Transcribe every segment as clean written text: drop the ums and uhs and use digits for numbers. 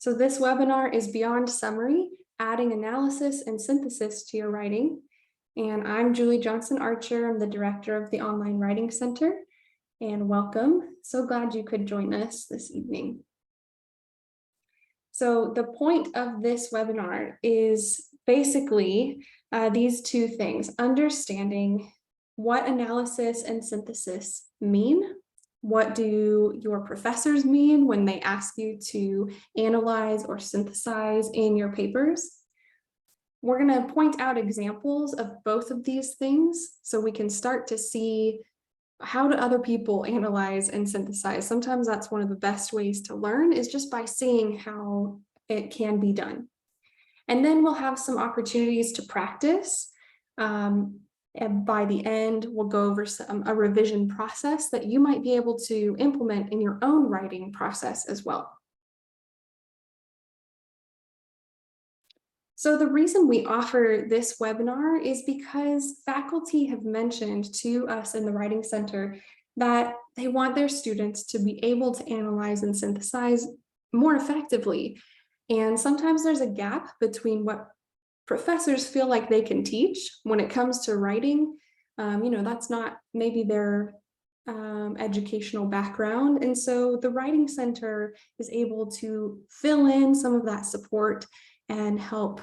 So this webinar is Beyond Summary, Adding Analysis and Synthesis to Your Writing. And I'm Julie Johnson Archer. I'm the director of the Online Writing Center. And welcome. So glad you could join us this evening. So the point of this webinar is basically these two things: understanding what analysis and synthesis mean. What do your professors mean when they ask you to analyze or synthesize in your papers? We're going to point out examples of both of these things so we can start to see how do other people analyze and synthesize. Sometimes that's one of the best ways to learn, is just by seeing how it can be done. And then we'll have some opportunities to practice. And by the end, we'll go over a revision process that you might be able to implement in your own writing process as well. So the reason we offer this webinar is because faculty have mentioned to us in the Writing Center that they want their students to be able to analyze and synthesize more effectively. And sometimes there's a gap between what professors feel like they can teach when it comes to writing. That's not maybe their educational background. And so the Writing Center is able to fill in some of that support and help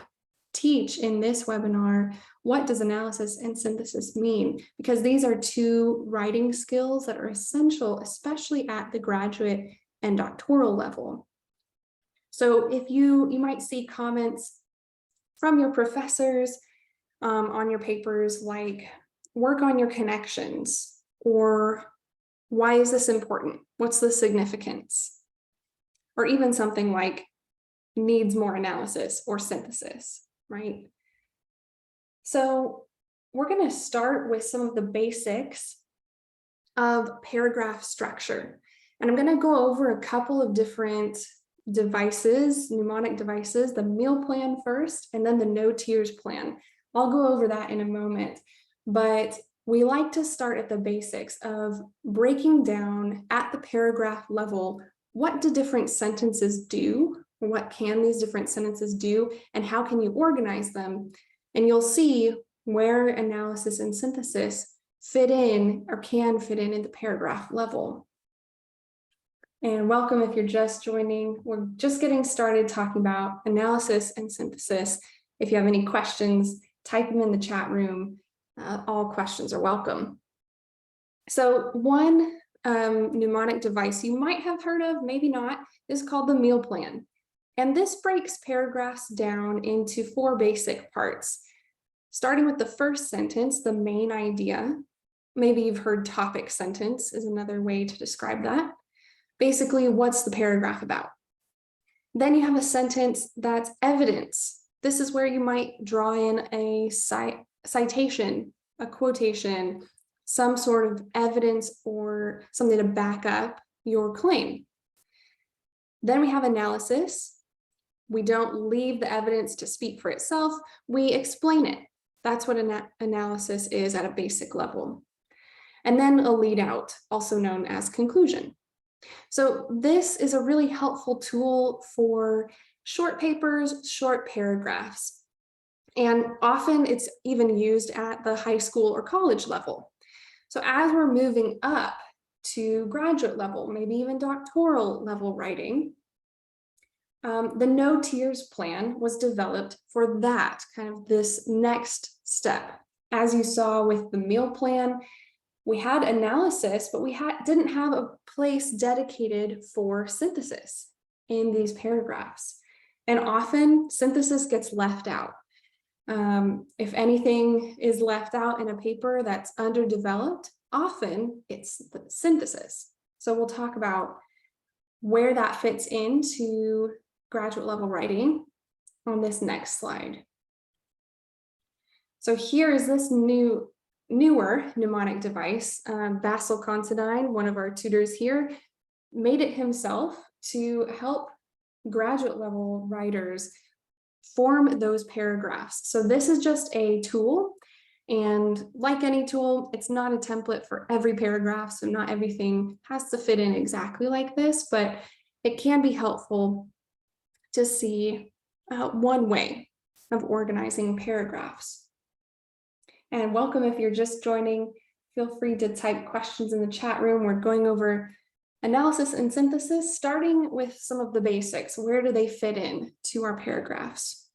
teach in this webinar, what does analysis and synthesis mean? Because these are two writing skills that are essential, especially at the graduate and doctoral level. So if you might see comments from your professors on your papers, like work on your connections, or why is this important? What's the significance? Or even something like needs more analysis or synthesis, right? So we're going to start with some of the basics of paragraph structure. And I'm going to go over a couple of different devices, mnemonic devices, the meal plan first, and then the no tears plan. I'll go over that in a moment, but we like to start at the basics of breaking down at the paragraph level, what do different sentences do? What can these different sentences do, and how can you organize them? And you'll see where analysis and synthesis fit in or can fit in at the paragraph level. And welcome if you're just joining. We're just getting started talking about analysis and synthesis. If you have any questions, type them in the chat room. All questions are welcome. So one mnemonic device you might have heard of, maybe not, is called the meal plan. And this breaks paragraphs down into 4 basic parts. Starting with the first sentence, the main idea. Maybe you've heard topic sentence is another way to describe that. Basically, what's the paragraph about? Then you have a sentence that's evidence. This is where you might draw in a citation, a quotation, some sort of evidence or something to back up your claim. Then we have analysis. We don't leave the evidence to speak for itself. We explain it. That's what analysis is at a basic level. And then a lead out, also known as conclusion. So this is a really helpful tool for short papers, short paragraphs. And often it's even used at the high school or college level. So as we're moving up to graduate level, maybe even doctoral level writing, the no tears plan was developed for that, kind of this next step. As you saw with the meal plan, we had analysis, but we didn't have a place dedicated for synthesis in these paragraphs. And often synthesis gets left out. If anything is left out in a paper that's underdeveloped, often it's the synthesis. So we'll talk about where that fits into graduate level writing on this next slide. So here is this newer mnemonic device. Basil Considine, one of our tutors here, made it himself to help graduate level writers form those paragraphs. So this is just a tool, and like any tool, it's not a template for every paragraph, so not everything has to fit in exactly like this, but it can be helpful to see one way of organizing paragraphs. And welcome if you're just joining. Feel free to type questions in the chat room. We're going over analysis and synthesis, starting with some of the basics. Where do they fit in to our paragraphs?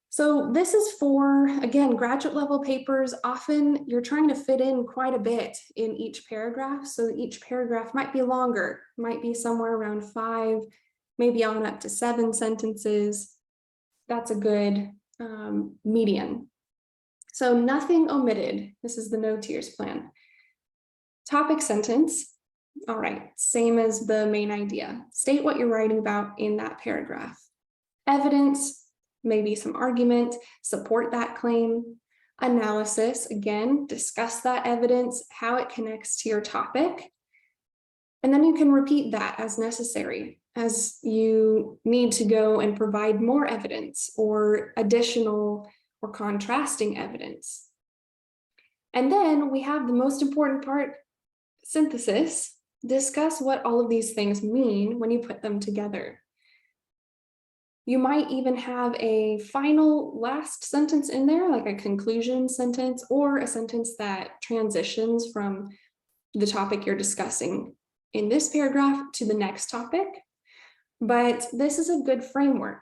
So this is for, again, graduate level papers. Often you're trying to fit in quite a bit in each paragraph. So each paragraph might be longer, might be somewhere around 5, maybe on up to 7 sentences. That's a good median. So nothing omitted. This is the no tears plan. Topic sentence. All right, same as the main idea. State what you're writing about in that paragraph. Evidence, maybe some argument, support that claim. Analysis, again, discuss that evidence, how it connects to your topic. And then you can repeat that as necessary, as you need to go and provide more evidence or additional or contrasting evidence. And then we have the most important part, synthesis. Discuss what all of these things mean when you put them together. You might even have a final last sentence in there, like a conclusion sentence, or a sentence that transitions from the topic you're discussing in this paragraph to the next topic. But this is a good framework.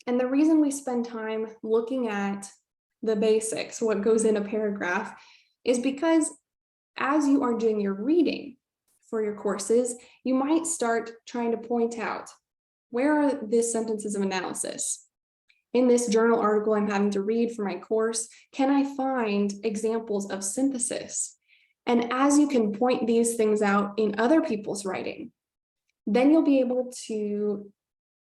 And the reason we spend time looking at the basics, what goes in a paragraph, is because as you are doing your reading for your courses, you might start trying to point out, where are these sentences of analysis? In this journal article I'm having to read for my course, can I find examples of synthesis? And as you can point these things out in other people's writing, then you'll be able to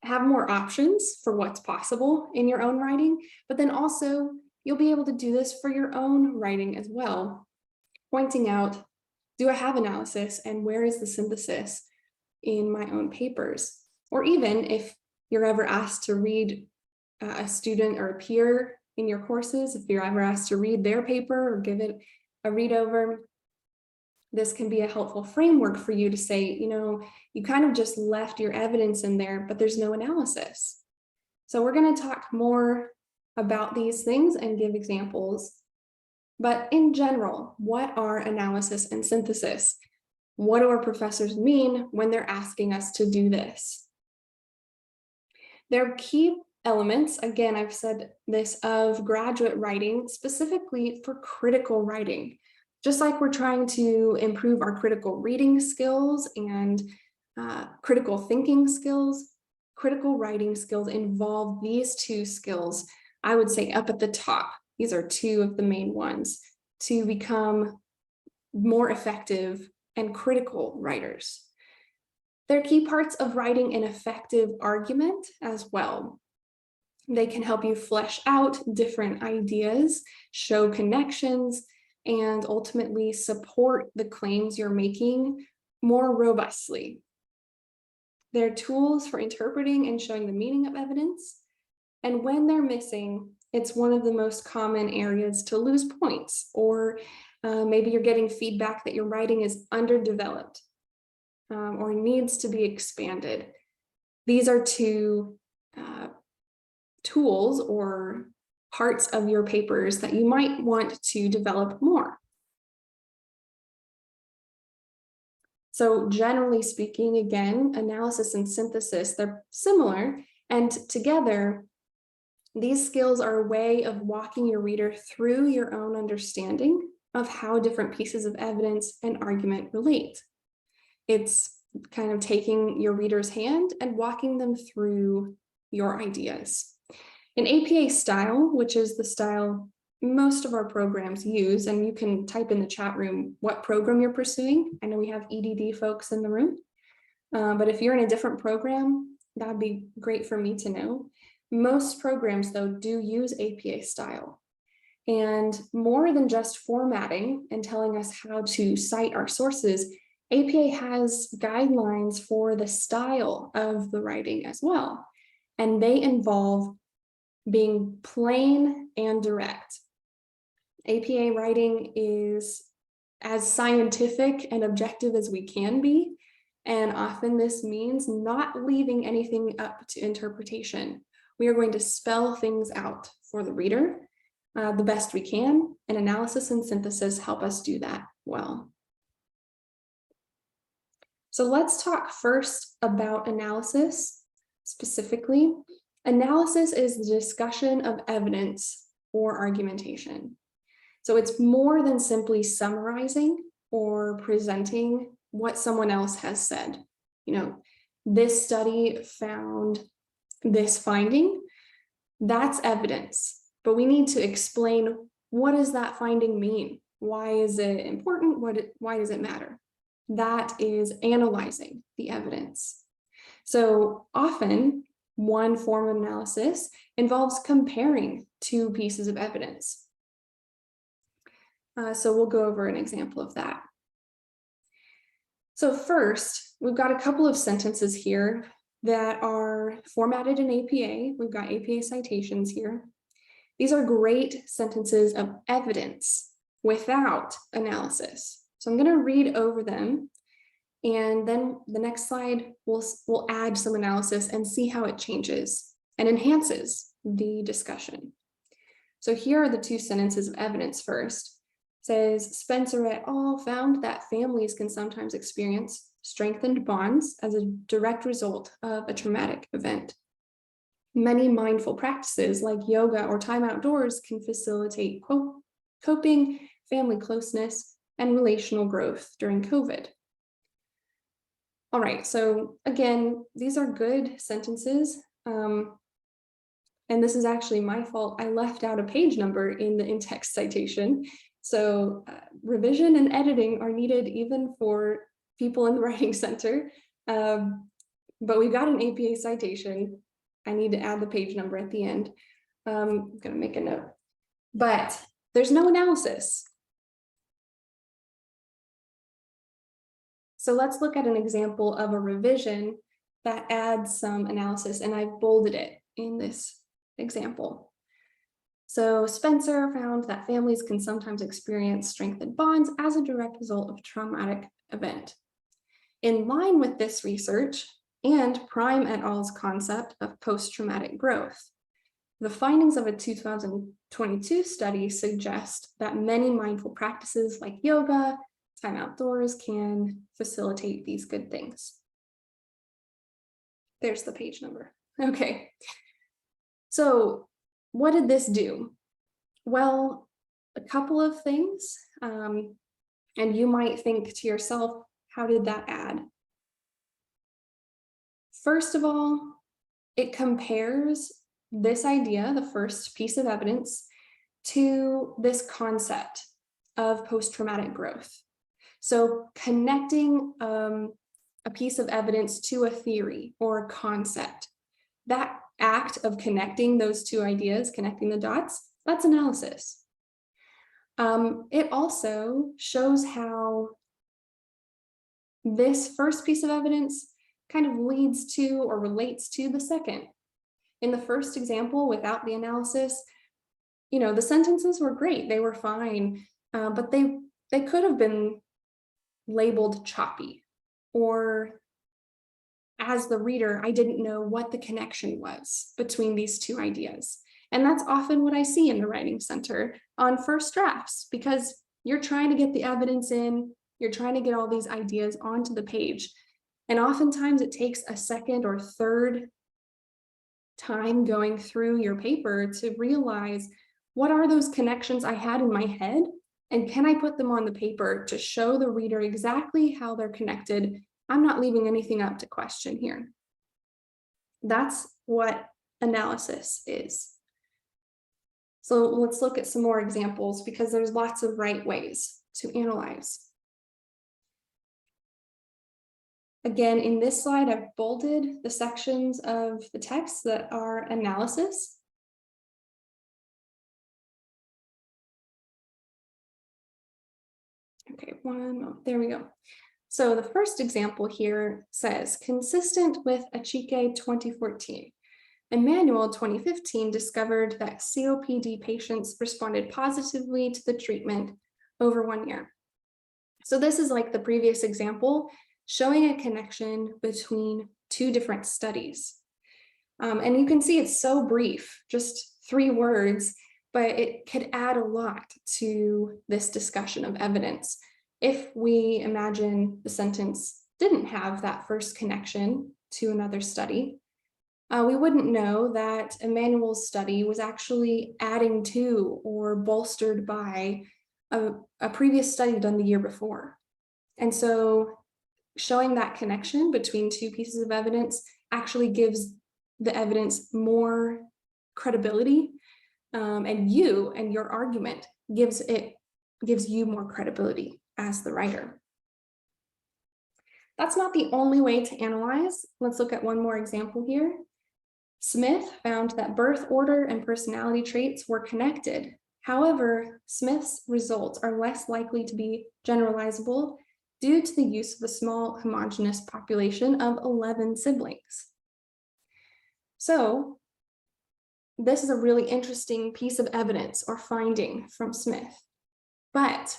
have more options for what's possible in your own writing, but then also you'll be able to do this for your own writing as well, pointing out, do I have analysis and where is the synthesis in my own papers? Or even if you're ever asked to read a student or a peer in your courses, if you're ever asked to read their paper or give it a read over, this can be a helpful framework for you to say, you kind of just left your evidence in there, but there's no analysis. So we're going to talk more about these things and give examples. But in general, what are analysis and synthesis? What do our professors mean when they're asking us to do this? There are key elements, again, I've said this, of graduate writing, specifically for critical writing. Just like we're trying to improve our critical reading skills and critical thinking skills, critical writing skills involve these 2 skills, I would say up at the top. These are 2 of the main ones to become more effective and critical writers. They're key parts of writing an effective argument as well. They can help you flesh out different ideas, show connections, and ultimately support the claims you're making more robustly. They're tools for interpreting and showing the meaning of evidence. And when they're missing, it's one of the most common areas to lose points, or maybe you're getting feedback that your writing is underdeveloped. Or needs to be expanded. These are 2 tools or parts of your papers that you might want to develop more. So generally speaking, again, analysis and synthesis, they're similar, and together, these skills are a way of walking your reader through your own understanding of how different pieces of evidence and argument relate. It's kind of taking your reader's hand and walking them through your ideas. In APA style, which is the style most of our programs use, and you can type in the chat room what program you're pursuing. I know we have EDD folks in the room, but if you're in a different program, that'd be great for me to know. Most programs, though, do use APA style. And more than just formatting and telling us how to cite our sources, APA has guidelines for the style of the writing as well, and they involve being plain and direct. APA writing is as scientific and objective as we can be, And often this means not leaving anything up to interpretation. We are going to spell things out for the reader the best we can, and analysis and synthesis help us do that well. So let's talk first about analysis. Specifically, analysis is the discussion of evidence or argumentation. So it's more than simply summarizing or presenting what someone else has said. This study found this finding. That's evidence, but we need to explain, what does that finding mean? Why is it important? Why does it matter? That is analyzing the evidence. So often, one form of analysis involves comparing two pieces of evidence. So we'll go over an example of that. So first, we've got a couple of sentences here that are formatted in APA. We've got APA citations here. These are great sentences of evidence without analysis. So I'm going to read over them, and then the next slide, we'll add some analysis and see how it changes and enhances the discussion. So here are the two sentences of evidence first. It says, Spencer et al. Found that families can sometimes experience strengthened bonds as a direct result of a traumatic event. Many mindful practices like yoga or time outdoors can facilitate coping, family closeness, and relational growth during COVID. All right, so again, these are good sentences. And this is actually my fault. I left out a page number in the in-text citation. So revision and editing are needed even for people in the Writing Center. But we've got an APA citation. I need to add the page number at the end. I'm going to make a note. But there's no analysis. So let's look at an example of a revision that adds some analysis, and I've bolded it in this example. So Spencer found that families can sometimes experience strengthened bonds as a direct result of a traumatic event. In line with this research and Prime et al.'s concept of post-traumatic growth, the findings of a 2022 study suggest that many mindful practices like yoga, time outdoors can facilitate these good things. There's the page number. Okay. So what did this do? Well, a couple of things. And you might think to yourself, how did that add? First of all, it compares this idea, the first piece of evidence, to this concept of post-traumatic growth. So connecting a piece of evidence to a theory or a concept, that act of connecting those two ideas, connecting the dots, that's analysis. It also shows how this first piece of evidence kind of leads to or relates to the second. In the first example, without the analysis, the sentences were great, they were fine, but they could have been labeled choppy, or as the reader, I didn't know what the connection was between these two ideas. And that's often what I see in the Writing Center on first drafts, because you're trying to get the evidence in, you're trying to get all these ideas onto the page. And oftentimes it takes a second or third time going through your paper to realize, what are those connections I had in my head? And can I put them on the paper to show the reader exactly how they're connected? I'm not leaving anything up to question here. That's what analysis is. So let's look at some more examples, because there's lots of right ways to analyze. Again, in this slide, I've bolded the sections of the text that are analysis. Okay, one moment, there we go. So the first example here says, consistent with Achike 2014, Emmanuel 2015 discovered that COPD patients responded positively to the treatment over 1 year. So this is like the previous example. showing a connection between two different studies. And you can see it's so brief, just 3 words, but it could add a lot to this discussion of evidence. If we imagine the sentence didn't have that first connection to another study, we wouldn't know that Emmanuel's study was actually adding to or bolstered by a previous study done the year before. And so showing that connection between 2 pieces of evidence actually gives the evidence more credibility, and your argument gives you more credibility as the writer. That's not the only way to analyze. Let's look at one more example here. Smith found that birth order and personality traits were connected. However, Smith's results are less likely to be generalizable due to the use of a small homogeneous population of 11 siblings. So, this is a really interesting piece of evidence or finding from Smith. But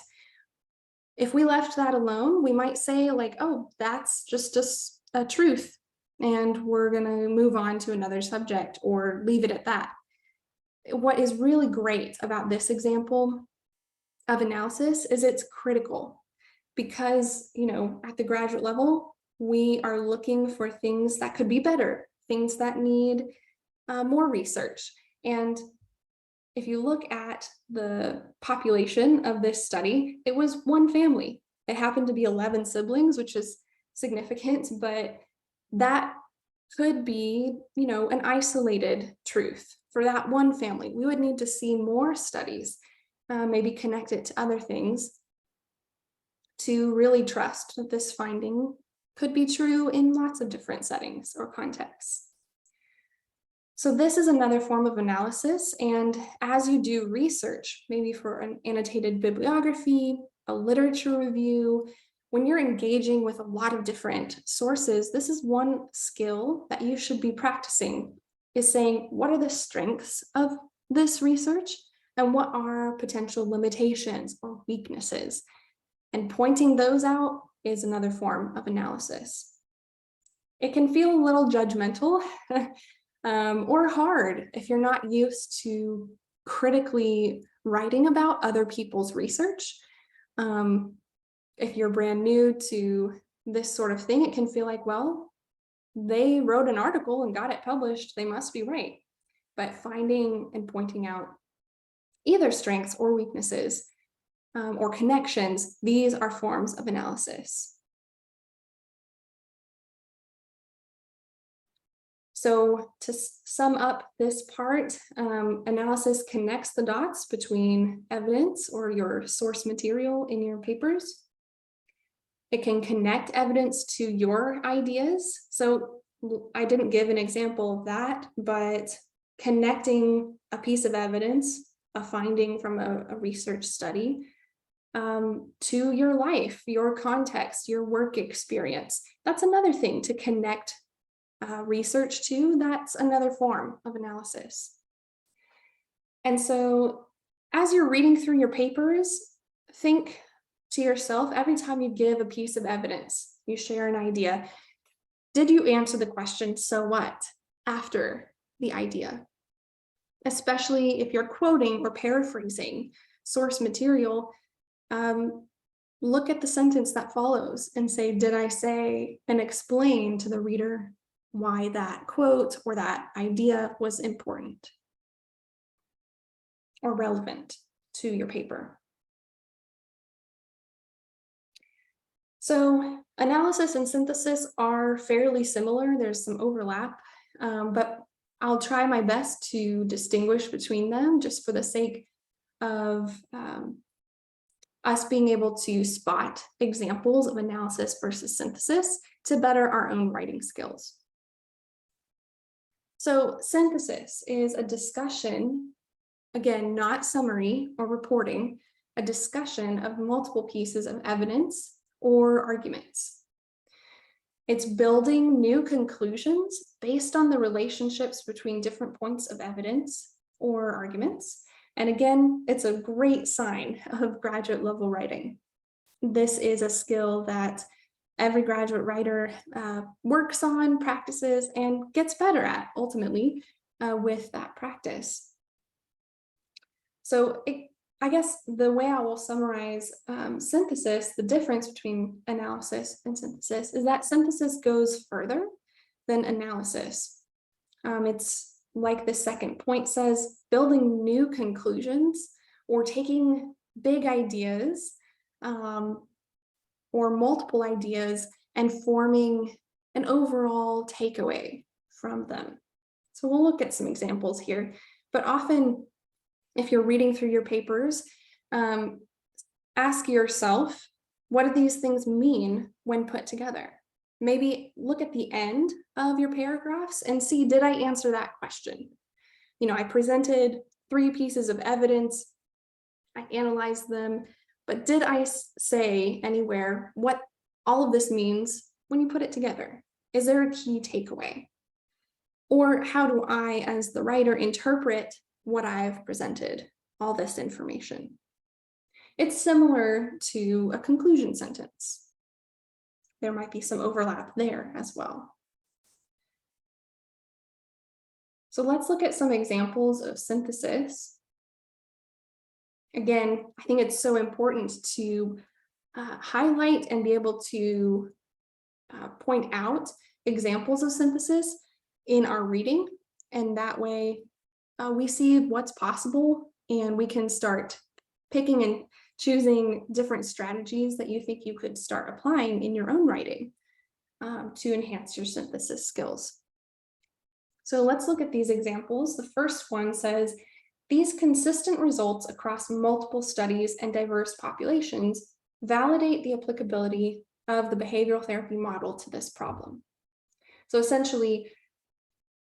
if we left that alone, we might say like, oh, that's just a truth, and we're gonna move on to another subject or leave it at that. What is really great about this example of analysis is it's critical because, at the graduate level, we are looking for things that could be better, things that need more research. And if you look at the population of this study, it was one family. It happened to be 11 siblings, which is significant, but that could be, an isolated truth for that one family. We would need to see more studies, maybe connect it to other things to really trust that this finding could be true in lots of different settings or contexts. So this is another form of analysis, and as you do research, maybe for an annotated bibliography, a literature review, when you're engaging with a lot of different sources, this is one skill that you should be practicing, is saying, what are the strengths of this research and what are potential limitations or weaknesses? And pointing those out is another form of analysis. It can feel a little judgmental or hard if you're not used to critically writing about other people's research. If you're brand new to this sort of thing, it can feel like, well, they wrote an article and got it published, they must be right. But finding and pointing out either strengths or weaknesses or connections, these are forms of analysis. So to sum up this part, analysis connects the dots between evidence or your source material in your papers. It can connect evidence to your ideas. So I didn't give an example of that, but connecting a piece of evidence, a finding from a research study, to your life, your context, your work experience. That's another thing to connect research to. That's another form of analysis. And so as you're reading through your papers, think to yourself, every time you give a piece of evidence, you share an idea, did you answer the question, so what, after the idea? Especially if you're quoting or paraphrasing source material, look at the sentence that follows and say, did I say and explain to the reader why that quote or that idea was important or relevant to your paper? So analysis and synthesis are fairly similar. There's some overlap, but I'll try my best to distinguish between them just for the sake of us being able to spot examples of analysis versus synthesis to better our own writing skills. So synthesis is a discussion, again, not summary or reporting, a discussion of multiple pieces of evidence or arguments. It's building new conclusions based on the relationships between different points of evidence or arguments. And again, it's a great sign of graduate level writing. This is a skill that every graduate writer works on, practices, and gets better at ultimately with that practice. So I guess the way I will summarize synthesis, the difference between analysis and synthesis, is that synthesis goes further than analysis. It's like the second point says, building new conclusions or taking big ideas or multiple ideas and forming an overall takeaway from them. So we'll look at some examples here, but often if you're reading through your papers, ask yourself, what do these things mean when put together? Maybe look at the end of your paragraphs and see, did I answer that question? You know, I presented 3 pieces of evidence, I analyzed them, but did I say anywhere what all of this means when you put it together? Is there a key takeaway? Or how do I, as the writer, interpret what I've presented, all this information? It's similar to a conclusion sentence. There might be some overlap there as well. So let's look at some examples of synthesis. Again, I think it's so important to highlight and be able to point out examples of synthesis in our reading, and that way we see what's possible and we can start picking and choosing different strategies that you think you could start applying in your own writing to enhance your synthesis skills. So let's look at these examples. The first one says, these consistent results across multiple studies and diverse populations validate the applicability of the behavioral therapy model to this problem. So essentially,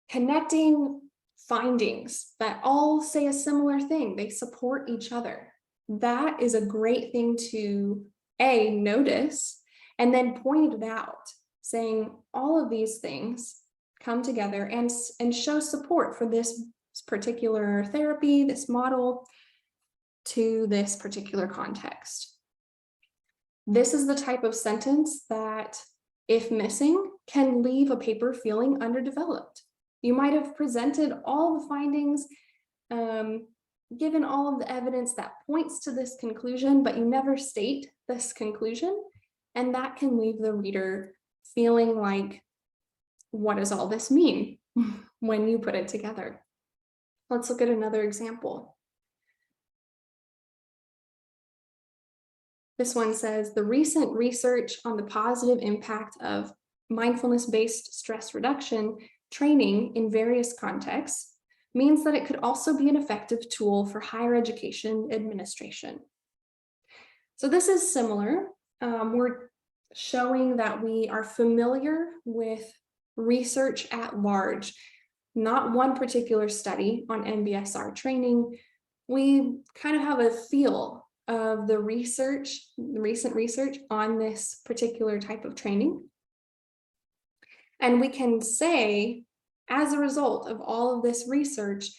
connecting findings that all say a similar thing, they support each other. That is a great thing to notice and then point it out, saying all of these things come together and show support for this particular therapy, this model, to this particular context. This is the type of sentence that, if missing, can leave a paper feeling underdeveloped. You might have presented all the findings, given all of the evidence that points to this conclusion, but you never state this conclusion, and that can leave the reader feeling like, what does all this mean when you put it together? Let's look at another example. This one says, the recent research on the positive impact of mindfulness-based stress reduction training in various contexts means that it could also be an effective tool for higher education administration. So this is similar. We're showing that we are familiar with research at large, not one particular study on MBSR training. We kind of have a feel of the research, the recent research on this particular type of training. And we can say, as a result of all of this research,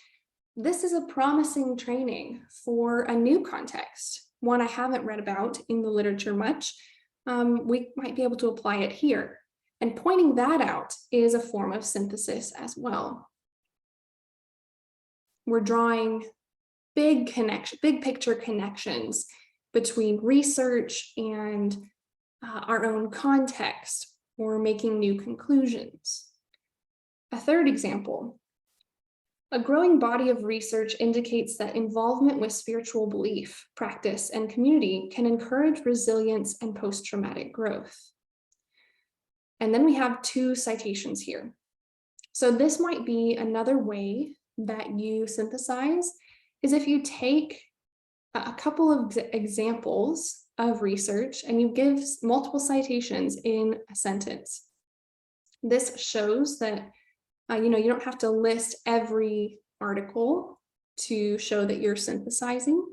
this is a promising training for a new context, one I haven't read about in the literature much. We might be able to apply it here. And pointing that out is a form of synthesis as well. We're drawing big picture connections between research and our own context, or making new conclusions. A third example, a growing body of research indicates that involvement with spiritual belief, practice, and community can encourage resilience and post-traumatic growth. And then we have 2 citations here. So this might be another way that you synthesize, is if you take a couple of examples of research and you give multiple citations in a sentence. This shows that you don't have to list every article to show that you're synthesizing,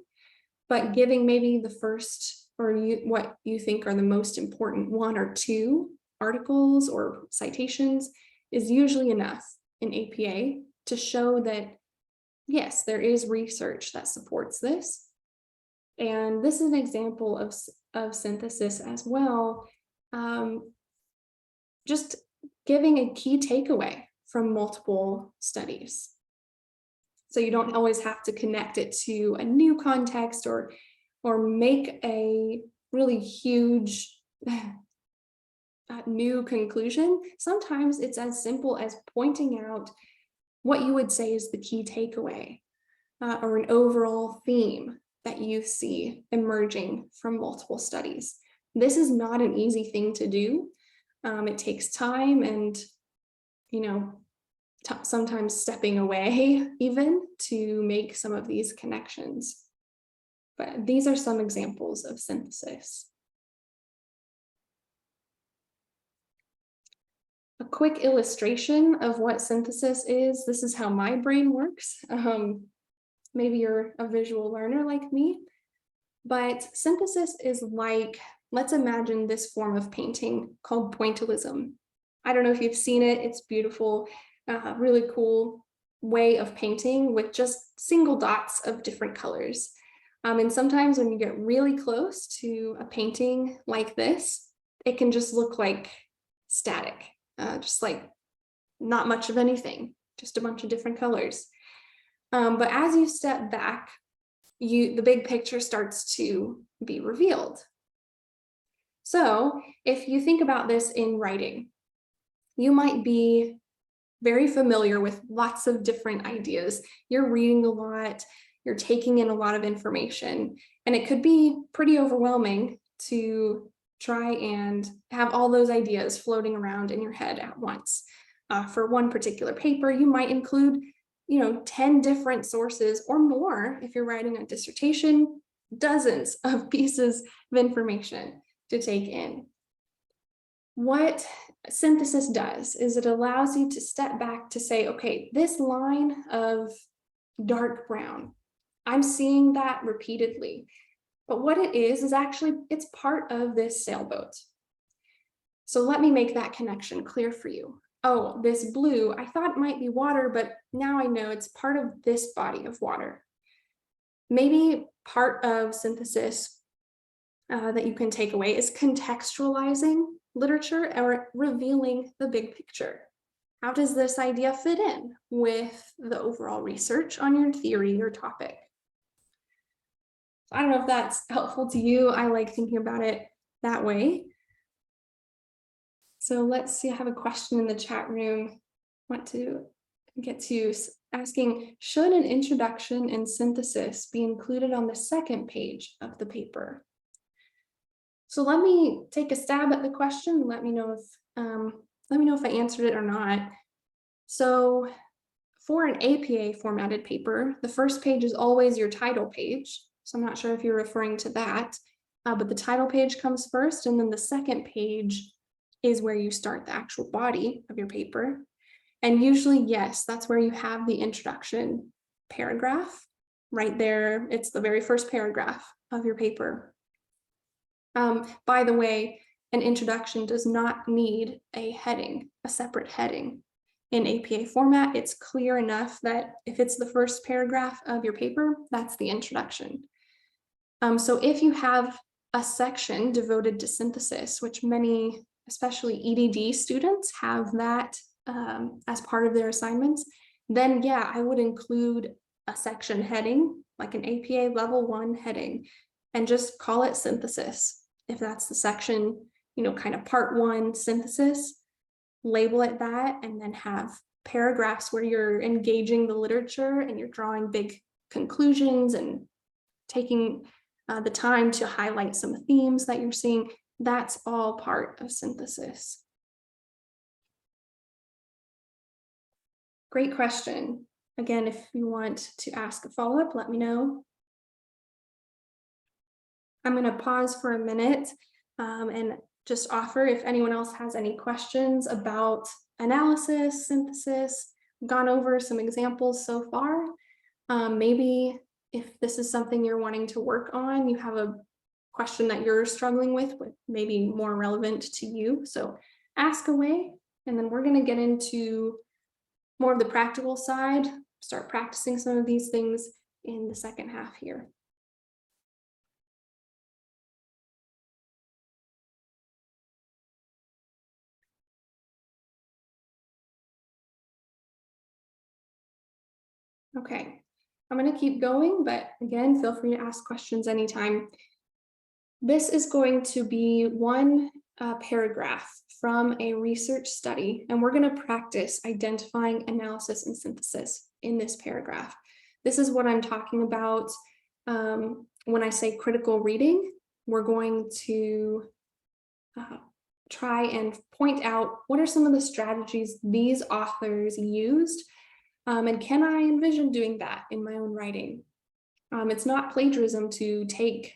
but giving maybe the first, or what you think are the most important 1 or 2 articles or citations is usually enough in APA to show that, yes, there is research that supports this. And this is an example of synthesis as well. just giving a key takeaway from multiple studies. So you don't always have to connect it to a new context or make a really huge new conclusion. Sometimes it's as simple as pointing out what you would say is the key takeaway or an overall theme that you see emerging from multiple studies. This is not an easy thing to do. It takes time and, sometimes stepping away even to make some of these connections. But these are some examples of synthesis. A quick illustration of what synthesis is. This is how my brain works. Maybe you're a visual learner like me, but synthesis is like, let's imagine this form of painting called pointillism. I don't know if you've seen it. It's beautiful, really cool way of painting with just single dots of different colors. And sometimes when you get really close to a painting like this, it can just look like static, just like not much of anything, just a bunch of different colors. But as you step back, the big picture starts to be revealed. So if you think about this in writing, you might be very familiar with lots of different ideas. You're reading a lot, you're taking in a lot of information, and it could be pretty overwhelming to try and have all those ideas floating around in your head at once. For one particular paper, you might include 10 different sources or more. If you're writing a dissertation, dozens of pieces of information to take in. What synthesis does is it allows you to step back to say, okay, this line of dark brown, I'm seeing that repeatedly. But what it is actually, it's part of this sailboat. So let me make that connection clear for you. Oh, this blue, I thought it might be water, but now I know it's part of this body of water. Maybe part of synthesis that you can take away is contextualizing literature or revealing the big picture. How does this idea fit in with the overall research on your theory or topic? I don't know if that's helpful to you. I like thinking about it that way. So let's see, I have a question in the chat room. I want to get to asking, should an introduction and synthesis be included on the second page of the paper? So let me take a stab at the question. Let me know if I answered it or not. So for an APA formatted paper, the first page is always your title page. So I'm not sure if you're referring to that, but the title page comes first, and then the second page is where you start the actual body of your paper. And usually, yes, that's where you have the introduction paragraph right there. It's the very first paragraph of your paper. By the way, an introduction does not need a heading, a separate heading. In APA format, it's clear enough that if it's the first paragraph of your paper, that's the introduction. So if you have a section devoted to synthesis, which many, especially EDD students, have that as part of their assignments, then yeah, I would include a section heading, like an APA level 1 heading, and just call it synthesis. If that's the section, kind of part 1 synthesis, label it that, and then have paragraphs where you're engaging the literature and you're drawing big conclusions and taking the time to highlight some themes that you're seeing. That's all part of synthesis. Great question. Again, if you want to ask a follow-up, let me know. I'm going to pause for a minute and just offer if anyone else has any questions about analysis, synthesis. We've gone over some examples so far. Maybe if this is something you're wanting to work on, you have a question that you're struggling with, maybe more relevant to you. So ask away, and then we're going to get into more of the practical side, start practicing some of these things in the second half here. Okay, I'm going to keep going, but again, feel free to ask questions anytime. This is going to be one paragraph from a research study, and we're going to practice identifying analysis and synthesis in this paragraph. This is what I'm talking about when I say critical reading. We're going to try and point out what are some of the strategies these authors used, and can I envision doing that in my own writing? It's not plagiarism to take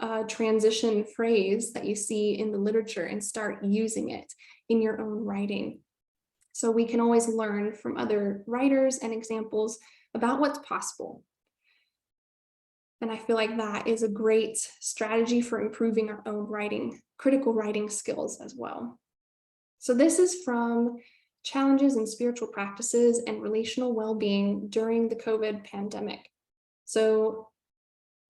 a transition phrase that you see in the literature and start using it in your own writing. So we can always learn from other writers and examples about what's possible. And I feel like that is a great strategy for improving our own writing, critical writing skills as well. So this is from Challenges in Spiritual Practices and Relational Well-Being During the COVID Pandemic. So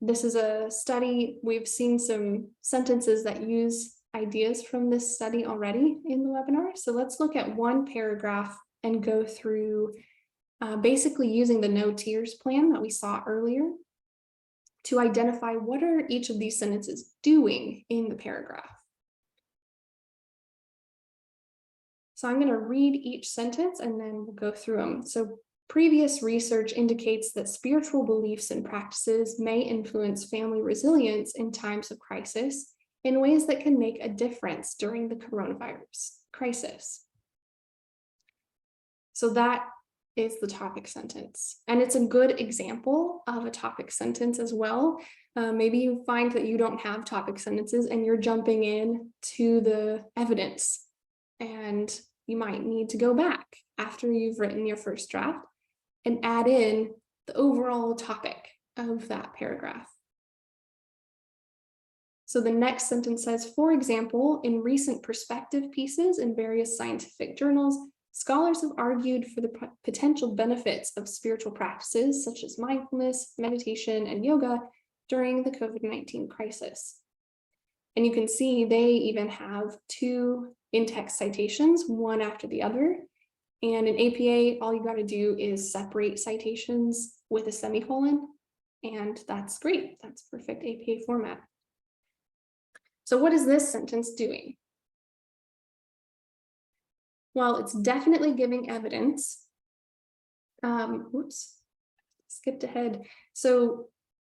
this is a study. We've seen some sentences that use ideas from this study already in the webinar. So let's look at one paragraph and go through basically using the no tears plan that we saw earlier to identify what are each of these sentences doing in the paragraph. So I'm going to read each sentence and then we'll go through them. So previous research indicates that spiritual beliefs and practices may influence family resilience in times of crisis in ways that can make a difference during the coronavirus crisis. So that is the topic sentence. And it's a good example of a topic sentence as well. Maybe you find that you don't have topic sentences and you're jumping in to the evidence, and you might need to go back after you've written your first draft and add in the overall topic of that paragraph. So the next sentence says, for example, in recent perspective pieces in various scientific journals, scholars have argued for the potential benefits of spiritual practices such as mindfulness, meditation, and yoga during the COVID-19 crisis. And you can see they even have two in-text citations, one after the other. And in APA, all you got to do is separate citations with a semicolon, and that's great. That's perfect APA format. So what is this sentence doing? Well, it's definitely giving evidence. Oops, skipped ahead. So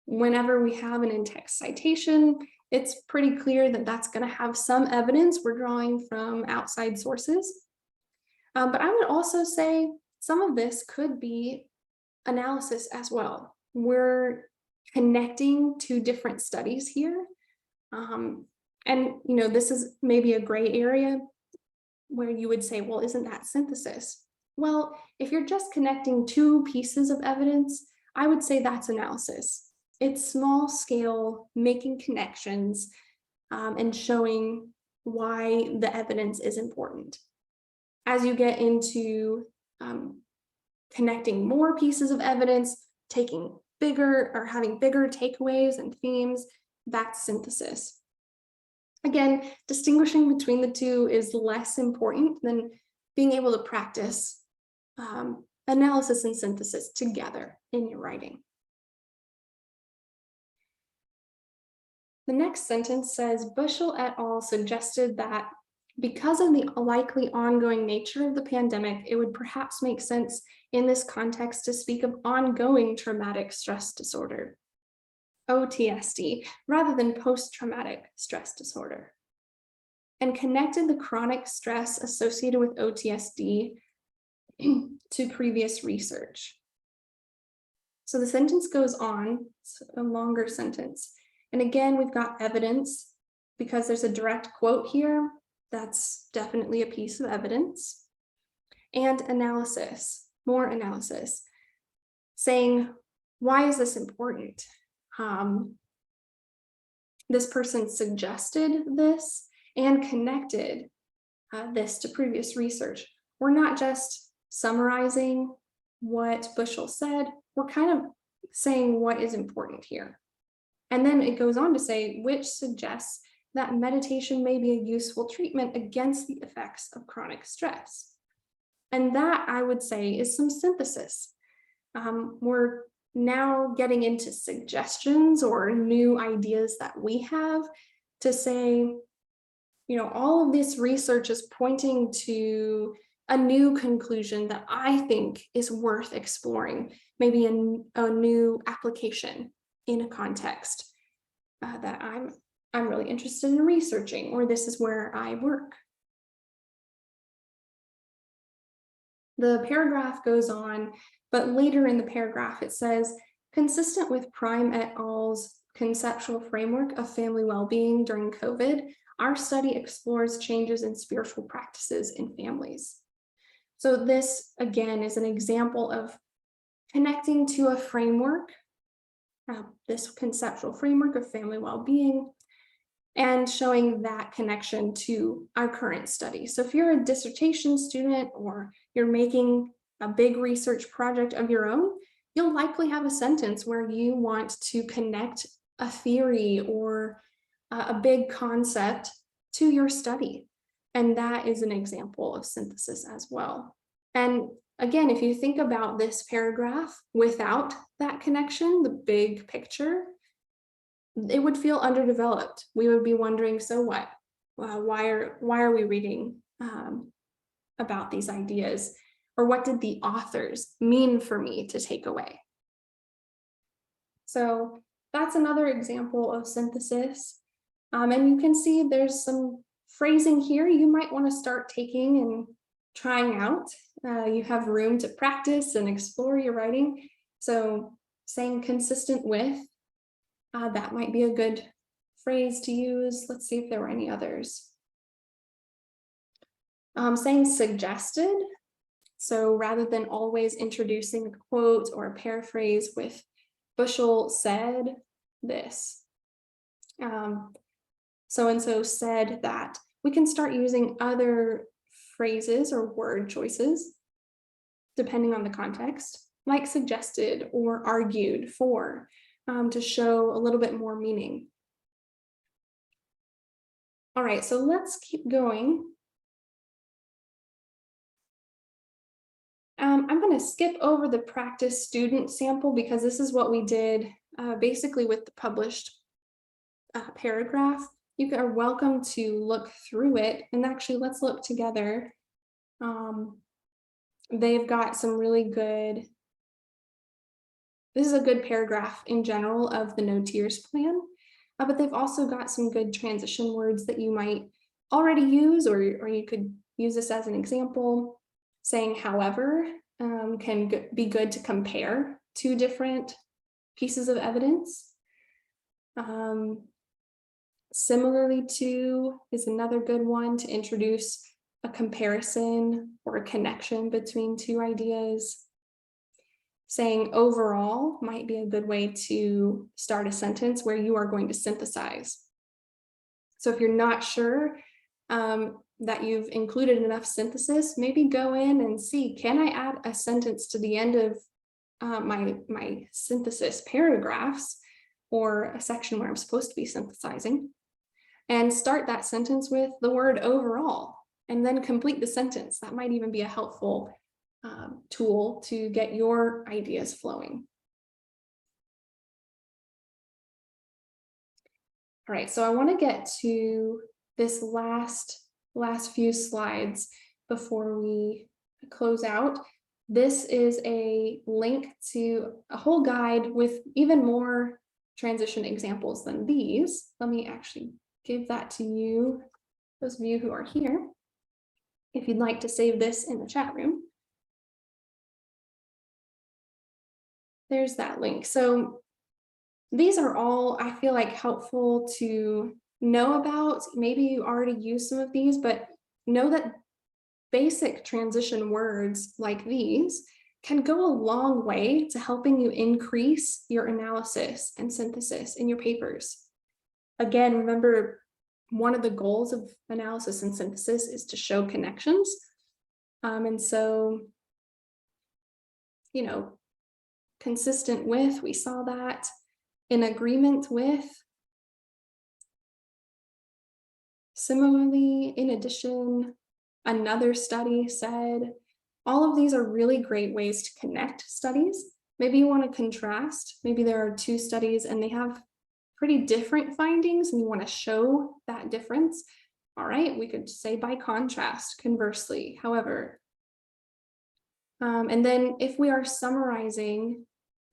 whenever we have an in-text citation, it's pretty clear that that's going to have some evidence. We're drawing from outside sources. But I would also say some of this could be analysis as well. We're connecting two different studies here. And this is maybe a gray area where you would say, well, isn't that synthesis? Well, if you're just connecting two pieces of evidence, I would say that's analysis. It's small scale, making connections and showing why the evidence is important. As you get into connecting more pieces of evidence, taking bigger or having bigger takeaways and themes, that's synthesis. Again, distinguishing between the two is less important than being able to practice analysis and synthesis together in your writing. The next sentence says, Bushell et al. Suggested that because of the likely ongoing nature of the pandemic, it would perhaps make sense in this context to speak of ongoing traumatic stress disorder, OTSD, rather than post-traumatic stress disorder, and connected the chronic stress associated with OTSD to previous research. So the sentence goes on, it's a longer sentence. And again, we've got evidence because there's a direct quote here. That's definitely a piece of evidence. And analysis, more analysis, saying, why is this important? This person suggested this and connected this to previous research. We're not just summarizing what Bushell said, we're kind of saying what is important here. And then it goes on to say, which suggests that meditation may be a useful treatment against the effects of chronic stress. And that, I would say, is some synthesis. We're now getting into suggestions or new ideas that we have to say, all of this research is pointing to a new conclusion that I think is worth exploring, maybe a new application in a context that I'm really interested in researching, or this is where I work. The paragraph goes on, but later in the paragraph it says, consistent with Prime et al.'s conceptual framework of family well-being during COVID, our study explores changes in spiritual practices in families. So this, again, is an example of connecting to a framework, this conceptual framework of family well-being, and showing that connection to our current study. So if you're a dissertation student or you're making a big research project of your own, you'll likely have a sentence where you want to connect a theory or a big concept to your study. And that is an example of synthesis as well. And again, if you think about this paragraph without that connection, the big picture, it would feel underdeveloped. We would be wondering, so what? Why are we reading about these ideas? Or what did the authors mean for me to take away? So that's another example of synthesis. And you can see there's some phrasing here you might want to start taking and trying out. You have room to practice and explore your writing. So saying consistent with, that might be a good phrase to use. Let's see if there were any others. Saying suggested. So rather than always introducing a quote or a paraphrase with Bushell said this. So-and-so said that. We can start using other phrases or word choices, depending on the context, like suggested or argued for, to show a little bit more meaning. All right, so let's keep going. I'm going to skip over the practice student sample because this is what we did basically with the published paragraph. You are welcome to look through it, and actually let's look together. They've got some really good, this is a good paragraph in general of the no tears plan, but they've also got some good transition words that you might already use, or you could use this as an example. Saying however can be good to compare two different pieces of evidence. Similarly to is another good one to introduce a comparison or a connection between two ideas. Saying overall might be a good way to start a sentence where you are going to synthesize. So if you're not sure that you've included enough synthesis, maybe go in and see, can I add a sentence to the end of my synthesis paragraphs, or a section where I'm supposed to be synthesizing, and start that sentence with the word overall, and then complete the sentence. That might even be a helpful tool to get your ideas flowing. All right, so I want to get to this last few slides before we close out. This is a link to a whole guide with even more transition examples than these. Let me actually give that to you, those of you who are here, if you'd like to save this in the chat room. There's that link. So these are all, I feel like, helpful to know about. Maybe you already use some of these, but know that basic transition words like these can go a long way to helping you increase your analysis and synthesis in your papers. Again, remember, one of the goals of analysis and synthesis is to show connections. And so, consistent with, we saw that. In agreement with. Similarly, in addition, another study said. All of these are really great ways to connect studies Maybe you want to contrast. Maybe there are two studies and they have pretty different findings and you want to show that difference. All right, we could say by contrast, conversely, however. And then if we are summarizing,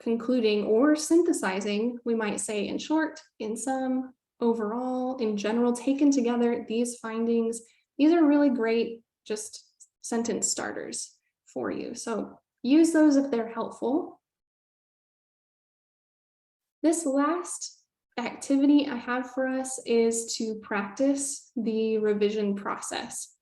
concluding, or synthesizing, we might say in short, in sum, overall, in general, taken together, these findings, these are really great just sentence starters for you. So use those if they're helpful. This last activity I have for us is to practice the revision process.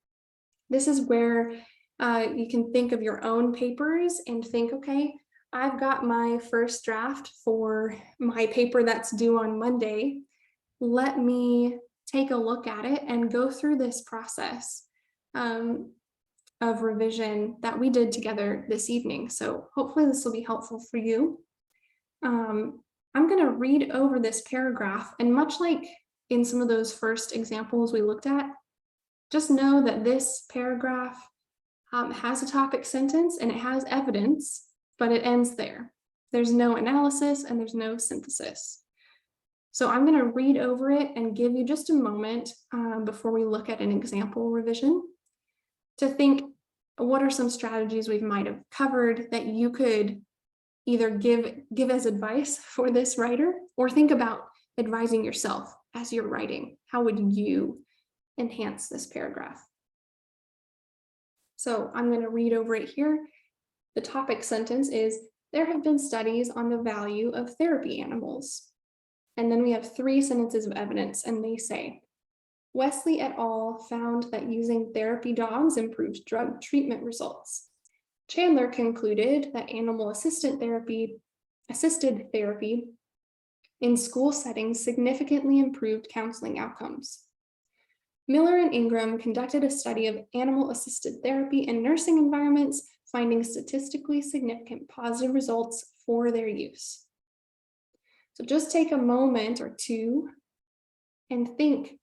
This is where you can think of your own papers and think, okay, I've got my first draft for my paper that's due on Monday. Let me take a look at it and go through this process of revision that we did together this evening. So hopefully this will be helpful for you. I'm going to read over this paragraph, and much like in some of those first examples we looked at, just know that this paragraph has a topic sentence and it has evidence, but it ends there. There's no analysis and there's no synthesis. So I'm going to read over it and give you just a moment before we look at an example revision to think, what are some strategies we might have covered that you could either give as advice for this writer, or think about advising yourself as you're writing. How would you enhance this paragraph? So I'm going to read over it here. The topic sentence is, there have been studies on the value of therapy animals. And then we have 3 sentences of evidence, and they say, Wesley et al. Found that using therapy dogs improved drug treatment results. Chandler concluded that animal assisted therapy in school settings significantly improved counseling outcomes. Miller and Ingram conducted a study of animal-assisted therapy in nursing environments, finding statistically significant positive results for their use. So just take a moment or two and think,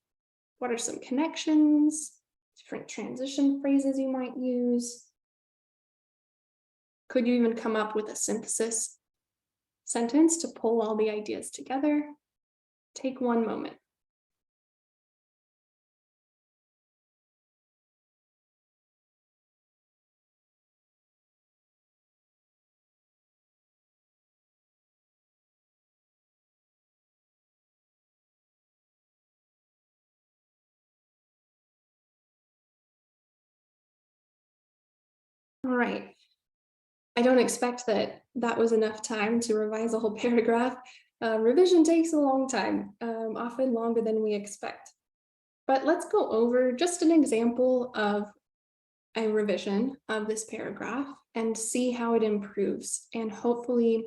what are some connections, different transition phrases you might use? Could you even come up with a synthesis sentence to pull all the ideas together? Take one moment. All right. I don't expect that was enough time to revise a whole paragraph. Revision takes a long time, often longer than we expect. But let's go over just an example of a revision of this paragraph and see how it improves. And hopefully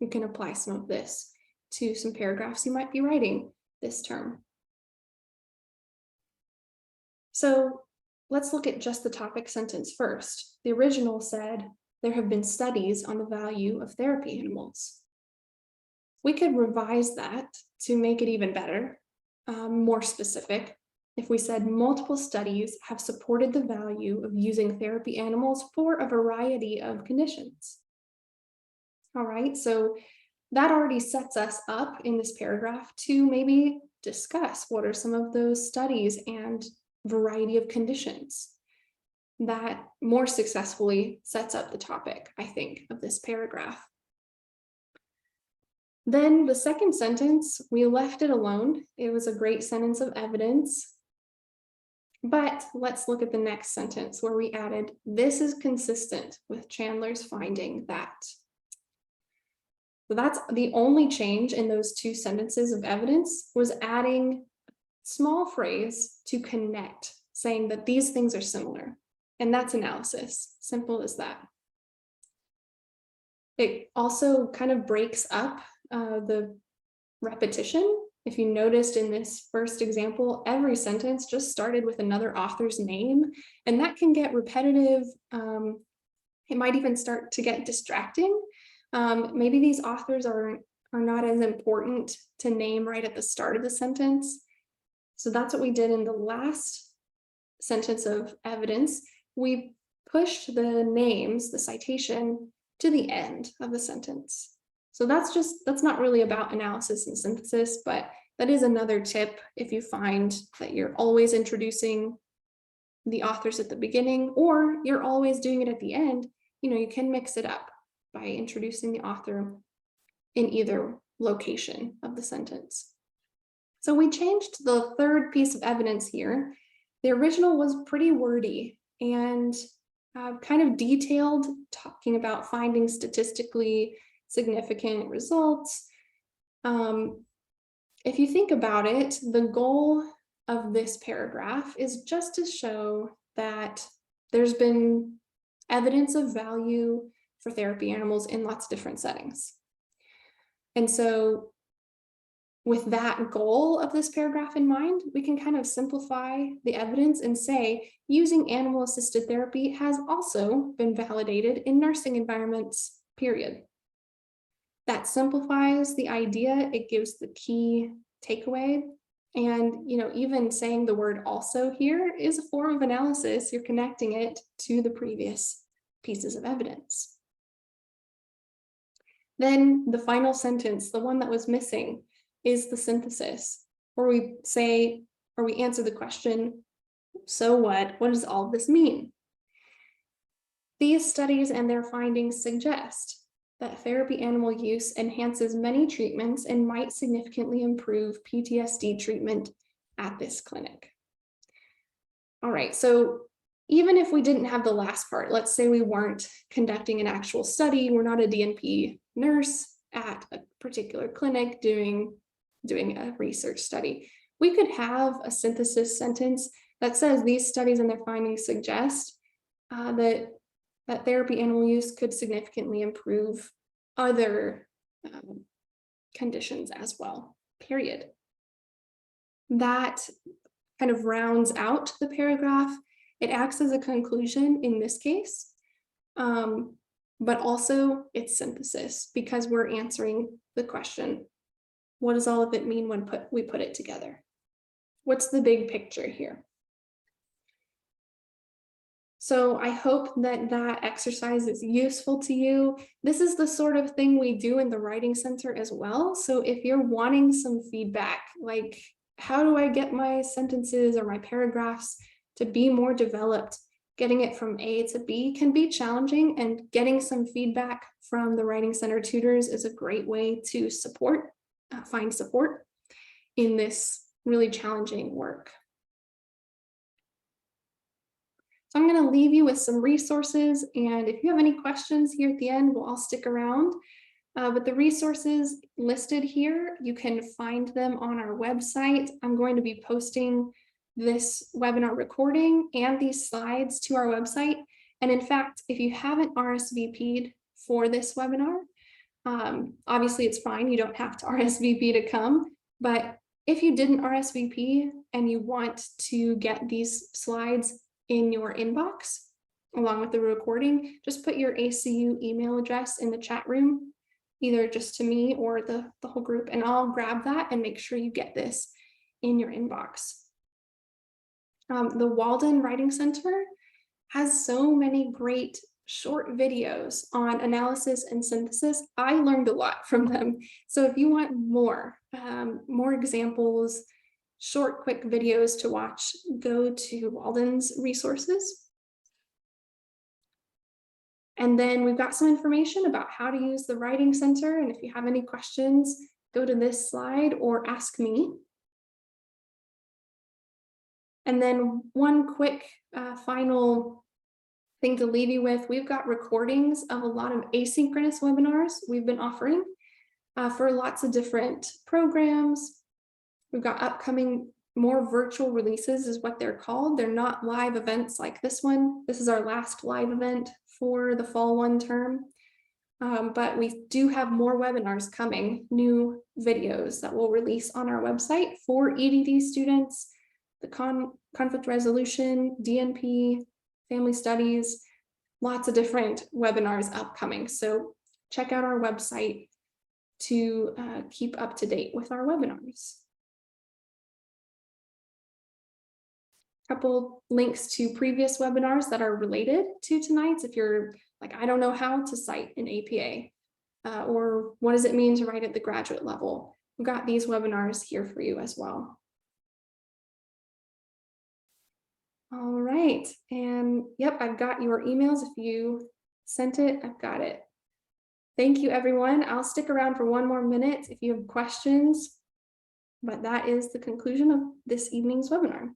you can apply some of this to some paragraphs you might be writing this term. So let's look at just the topic sentence first. The original said, there have been studies on the value of therapy animals. We could revise that to make it even better, more specific. If we said multiple studies have supported the value of using therapy animals for a variety of conditions. All right, so that already sets us up in this paragraph to maybe discuss what are some of those studies and variety of conditions. That more successfully sets up the topic, I think, of this paragraph. Then the second sentence, we left it alone. It was a great sentence of evidence. But let's look at the next sentence where we added, this is consistent with Chandler's finding that. So that's the only change in those 2 sentences of evidence, was adding a small phrase to connect, saying that these things are similar. And that's analysis, simple as that. It also kind of breaks up the repetition. If you noticed in this first example, every sentence just started with another author's name, and that can get repetitive. It might even start to get distracting. Maybe these authors are not as important to name right at the start of the sentence. So that's what we did in the last sentence of evidence. We pushed the names, the citation, to the end of the sentence. So that's not really about analysis and synthesis, but that is another tip if you find that you're always introducing the authors at the beginning, or you're always doing it at the end. You can mix it up by introducing the author in either location of the sentence. So we changed the third piece of evidence here. The original was pretty wordy and kind of detailed, talking about finding statistically significant results. If you think about it, the goal of this paragraph is just to show that there's been evidence of value for therapy animals in lots of different settings. And so with that goal of this paragraph in mind, we can kind of simplify the evidence and say using animal-assisted therapy has also been validated in nursing environments, period. That simplifies the idea, it gives the key takeaway. And even saying the word also here is a form of analysis. You're connecting it to the previous pieces of evidence. Then the final sentence, the one that was missing, is the synthesis, where we say, or we answer the question, so what? What does all of this mean? These studies and their findings suggest that therapy animal use enhances many treatments and might significantly improve PTSD treatment at this clinic. All right, so even if we didn't have the last part, let's say we weren't conducting an actual study, we're not a DNP nurse at a particular clinic doing a research study, we could have a synthesis sentence that says these studies and their findings suggest that therapy animal use could significantly improve other conditions as well, period. That kind of rounds out the paragraph. It acts as a conclusion in this case, but also it's synthesis because we're answering the question, what does all of it mean when we put it together? What's the big picture here? So I hope that exercise is useful to you. This is the sort of thing we do in the Writing Center as well. So if you're wanting some feedback, like how do I get my sentences or my paragraphs to be more developed, getting it from A to B can be challenging, and getting some feedback from the Writing Center tutors is a great way to find support in this really challenging work. So I'm going to leave you with some resources, and if you have any questions here at the end, we'll all stick around. But the resources listed here, you can find them on our website. I'm going to be posting this webinar recording and these slides to our website. And in fact, if you haven't RSVP'd for this webinar, obviously it's fine, you don't have to RSVP to come, but if you didn't RSVP and you want to get these slides in your inbox along with the recording, just put your ACU email address in the chat room, either just to me or the whole group, and I'll grab that and make sure you get this in your inbox. The Walden Writing Center has so many great short videos on analysis and synthesis. I learned a lot from them. So if you want more examples, short, quick videos to watch, go to Walden's resources. And then we've got some information about how to use the Writing Center. And if you have any questions, go to this slide or ask me. And then one quick final thing to leave you with, we've got recordings of a lot of asynchronous webinars we've been offering for lots of different programs. We've got upcoming more virtual releases is what they're called. They're not live events like this one. This is our last live event for the fall 1 term. But we do have more webinars coming, new videos that we'll release on our website for EDD students, the conflict resolution, DNP, family studies, lots of different webinars upcoming. So check out our website to keep up to date with our webinars. Couple links to previous webinars that are related to tonight's if you're Like, I don't know how to cite an APA, or what does it mean to write at the graduate level? We've got these webinars here for you as well. All right, and yep, I've got your emails. If you sent it, I've got it. Thank you, everyone. I'll stick around for one more minute if you have questions, but that is the conclusion of this evening's webinar.